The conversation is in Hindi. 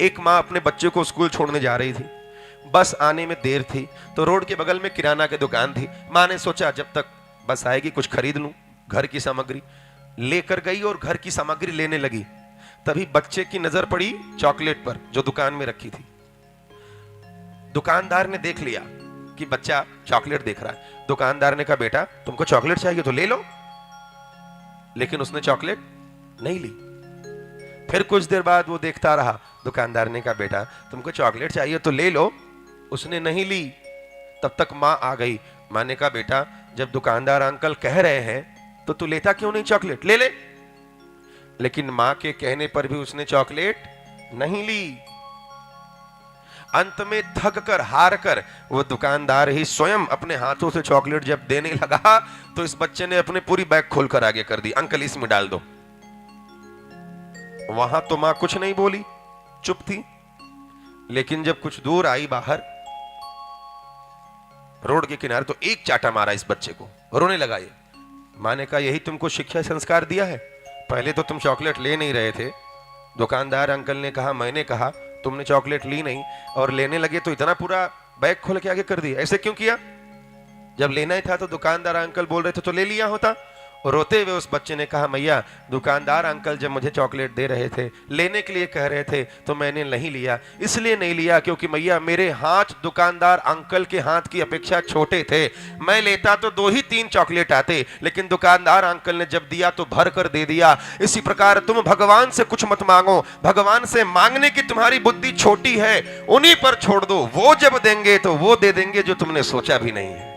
एक माँ अपने बच्चे को स्कूल छोड़ने जा रही थी। बस आने में देर थी तो रोड के बगल में किराना की दुकान थी। माँ ने सोचा जब तक बस आएगी कुछ खरीद लूं, घर की सामग्री लेकर गई और घर की सामग्री लेने लगी। तभी बच्चे की नजर पड़ी चॉकलेट पर जो दुकान में रखी थी। दुकानदार ने देख लिया कि बच्चा चॉकलेट देख रहा है। दुकानदार ने कहा, बेटा तुमको चॉकलेट चाहिए तो ले लो। लेकिन उसने चॉकलेट नहीं ली। फिर कुछ देर बाद वो देखता रहा। दुकानदार ने कहा, बेटा तुमको चॉकलेट चाहिए तो ले लो। उसने नहीं ली। तब तक माँ आ गई। माँ ने कहा, बेटा जब दुकानदार अंकल कह रहे हैं तो तू लेता क्यों नहीं चॉकलेट, ले ले। लेकिन माँ के कहने पर भी उसने चॉकलेट नहीं ली। अंत में थक कर हार कर वो दुकानदार ही स्वयं अपने हाथों से चॉकलेट जब देने लगा तो इस बच्चे ने अपने पूरी बैग खोलकर आगे कर दी, अंकल इसमें डाल दो। वहां तो मां कुछ नहीं बोली, चुप थी। लेकिन जब कुछ दूर आई बाहर रोड के किनारे तो एक चाटा मारा इस बच्चे को, रोने लगा। ये मां ने कहा, यही तुमको शिक्षा संस्कार दिया है? पहले तो तुम चॉकलेट ले नहीं रहे थे, दुकानदार अंकल ने कहा, मैंने कहा, तुमने चॉकलेट ली नहीं और लेने लगे तो इतना पूरा बैग खोल के आगे कर दिया। ऐसे क्यों किया? जब लेना ही था तो दुकानदार अंकल बोल रहे थे तो ले लिया होता। और रोते हुए उस बच्चे ने कहा, मैया दुकानदार अंकल जब मुझे चॉकलेट दे रहे थे, लेने के लिए कह रहे थे तो मैंने नहीं लिया। इसलिए नहीं लिया क्योंकि मैया मेरे हाथ दुकानदार अंकल के हाथ की अपेक्षा छोटे थे। मैं लेता तो 2 ही 3 चॉकलेट आते, लेकिन दुकानदार अंकल ने जब दिया तो भर कर दे दिया। इसी प्रकार तुम भगवान से कुछ मत मांगो, भगवान से मांगने की तुम्हारी बुद्धि छोटी है, उन्हीं पर छोड़ दो। वो जब देंगे तो वो दे देंगे जो तुमने सोचा भी नहीं है।